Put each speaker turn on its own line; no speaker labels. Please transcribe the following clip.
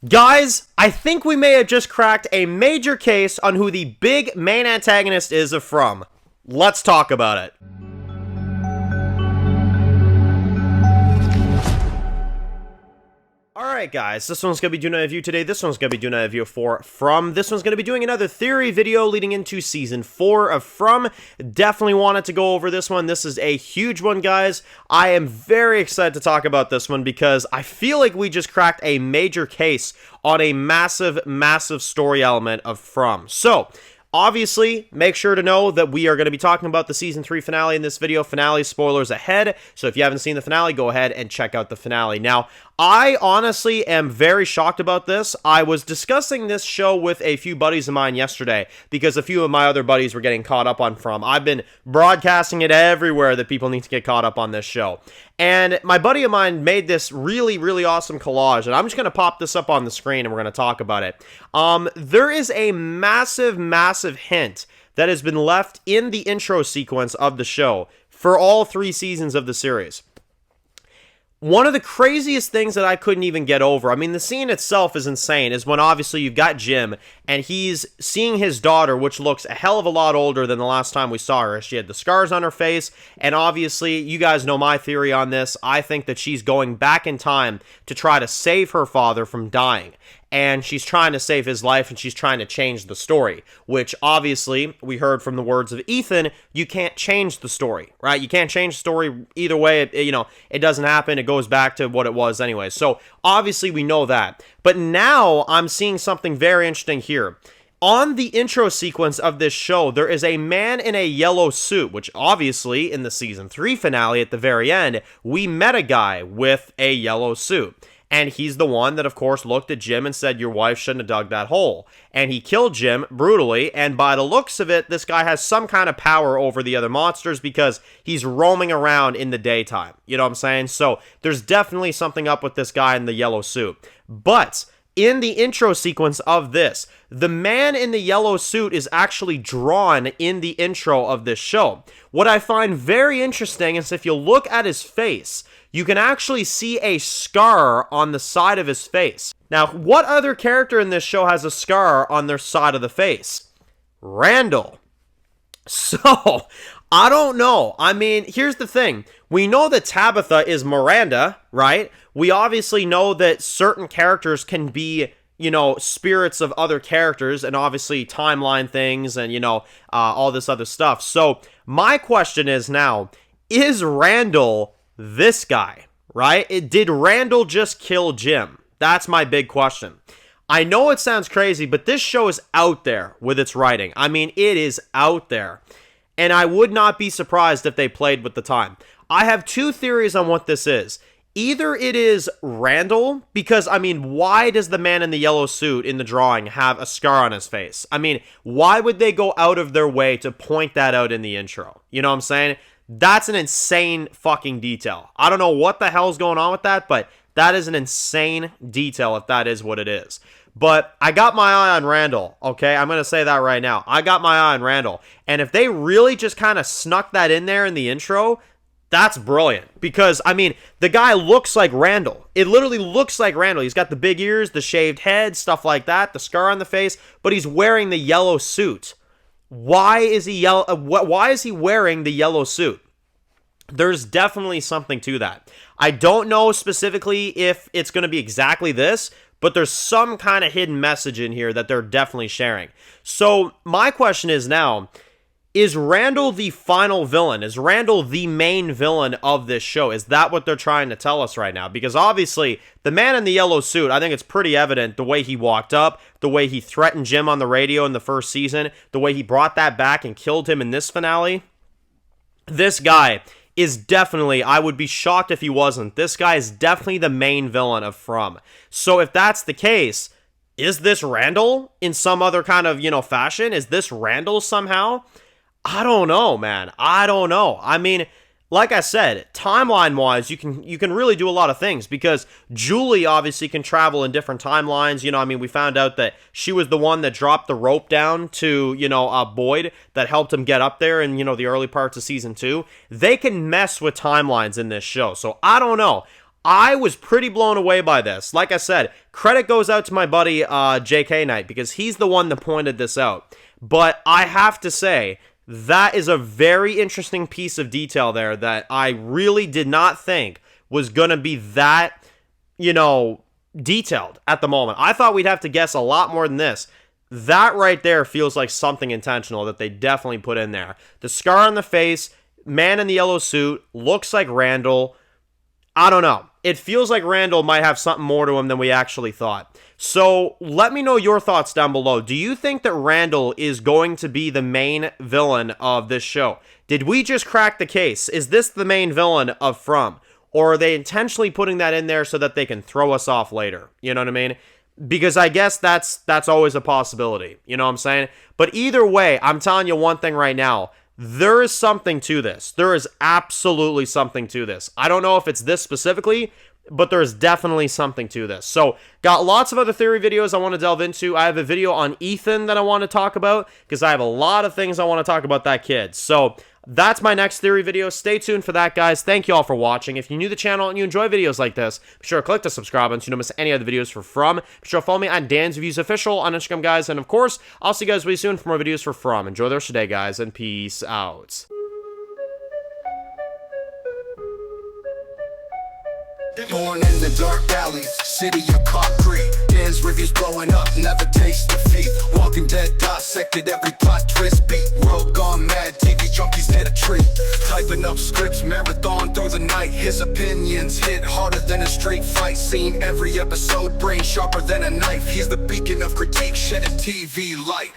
Guys, I think we may have just cracked a major case on who the big main antagonist is of From. Let's talk about it. Alright guys, this one's going to be doing a review today, this one's going to be doing a review for From, this one's going to be doing another theory video leading into Season 4 of From. Definitely wanted to go over this one, this is a huge one guys. I am very excited to talk about this one because I feel like we just cracked a major case on a massive story element of From. So, obviously, make sure to know that we are going to be talking about the Season 3 finale in this video. Finale spoilers ahead, so if you haven't seen the finale, go ahead and check out the finale. Now, I honestly am very shocked about this. I was discussing this show with a few buddies of mine yesterday because a few of my other buddies were getting caught up on From. I've been broadcasting it everywhere that people need to get caught up on this show. And my buddy of mine made this really awesome collage, and I'm just going to pop this up on the screen and we're going to talk about it. There is a massive hint that has been left in the intro sequence of the show for all 3 seasons of the series. One of the craziest things that I couldn't even get over, I mean, the scene itself is insane, is when obviously you've got Jim, and he's seeing his daughter, which looks a hell of a lot older than the last time we saw her. She had the scars on her face, and obviously, you guys know my theory on this. I think that she's going back in time to try to save her father from dying. And she's trying to save his life, and she's trying to change the story, which obviously, we heard from the words of Ethan, you can't change the story, right? You can't change the story either way, it doesn't happen, it goes back to what it was anyway. So, obviously, we know that. But now, I'm seeing something very interesting here. On the intro sequence of this show, there is a man in a yellow suit, which obviously, in the Season 3 finale at the very end, we met a guy with a yellow suit. And he's the one that, of course, looked at Jim and said, your wife shouldn't have dug that hole. And he killed Jim brutally, and by the looks of it, this guy has some kind of power over the other monsters because he's roaming around in the daytime. You know what I'm saying? So, there's definitely something up with this guy in the yellow suit. But, in the intro sequence of this, the man in the yellow suit is actually drawn in the intro of this show. What I find very interesting is if you look at his face, you can actually see a scar on the side of his face. Now, what other character in this show has a scar on their side of the face? Randall. So, I don't know. I mean, here's the thing. We know that Tabitha is Miranda, right? We obviously know that certain characters can be, spirits of other characters, and obviously timeline things and, all this other stuff. So, my question is now, is Randall this guy, right? Did Randall just kill Jim? That's my big question. I know it sounds crazy, but this show is out there with its writing. I mean, it is out there. And I would not be surprised if they played with the time. I have 2 theories on what this is. Either it is Randall, because, I mean, why does the man in the yellow suit in the drawing have a scar on his face? I mean, why would they go out of their way to point that out in the intro? You know what I'm saying? That's an insane fucking detail. I don't know what the hell's going on with that, but that is an insane detail if that is what it is. But I got my eye on Randall, okay? I'm going to say that right now. I got my eye on Randall. And if they really just kind of snuck that in there in the intro, that's brilliant. Because, I mean, the guy looks like Randall. It literally looks like Randall. He's got the big ears, the shaved head, stuff like that, the scar on the face, but he's wearing the yellow suit. Why is he why is he wearing the yellow suit? There's definitely something to that. I don't know specifically if it's going to be exactly this, but there's some kind of hidden message in here that they're definitely sharing. So, my question is now, is Randall the final villain? Is Randall the main villain of this show? Is that what they're trying to tell us right now? Because obviously, the man in the yellow suit, I think it's pretty evident the way he walked up, the way he threatened Jim on the radio in the first season, the way he brought that back and killed him in this finale. This guy is definitely, I would be shocked if he wasn't, this guy is definitely the main villain of From. So if that's the case, is this Randall in some other kind of, fashion? Is this Randall somehow? I don't know, man. I don't know. I mean, like I said, timeline-wise, you can really do a lot of things because Julie obviously can travel in different timelines. We found out that she was the one that dropped the rope down to, Boyd that helped him get up there in, the early parts of Season 2. They can mess with timelines in this show, so I don't know. I was pretty blown away by this. Like I said, credit goes out to my buddy JK Knight because he's the one that pointed this out. But I have to say, that is a very interesting piece of detail there that I really did not think was going to be that, detailed at the moment. I thought we'd have to guess a lot more than this. That right there feels like something intentional that they definitely put in there. The scar on the face, man in the yellow suit, looks like Randall. I don't know. It feels like Randall might have something more to him than we actually thought. So let me know your thoughts down below. Do you think that Randall is going to be the main villain of this show? Did we just crack the case? Is this the main villain of From? Or are they intentionally putting that in there so that they can throw us off later? You know what I mean? Because I guess that's always a possibility. You know what I'm saying? But either way, I'm telling you one thing right now. There is something to this. There is absolutely something to this. I don't know if it's this specifically, but there's definitely something to this. So, got lots of other theory videos I want to delve into. I have a video on Ethan that I want to talk about because I have a lot of things I want to talk about that kid. So, that's my next theory video. Stay tuned for that, guys. Thank you all for watching. If you're new to the channel and you enjoy videos like this, be sure to click the subscribe button so you don't miss any other videos for From. Be sure to follow me on Dan's Reviews Official on Instagram, guys. And of course, I'll see you guys really soon for more videos for From. Enjoy the rest of the day, guys, and peace out.
Born in the dark alleys, city of concrete. Dan's reviews blowing up, never taste defeat. Walking Dead dissected every plot twist beat. World gone mad, TV junkies hit a treat. Typing up scripts, marathon through the night. His opinions hit harder than a street fight scene. Every episode, brain sharper than a knife. He's the beacon of critique, shedding TV light.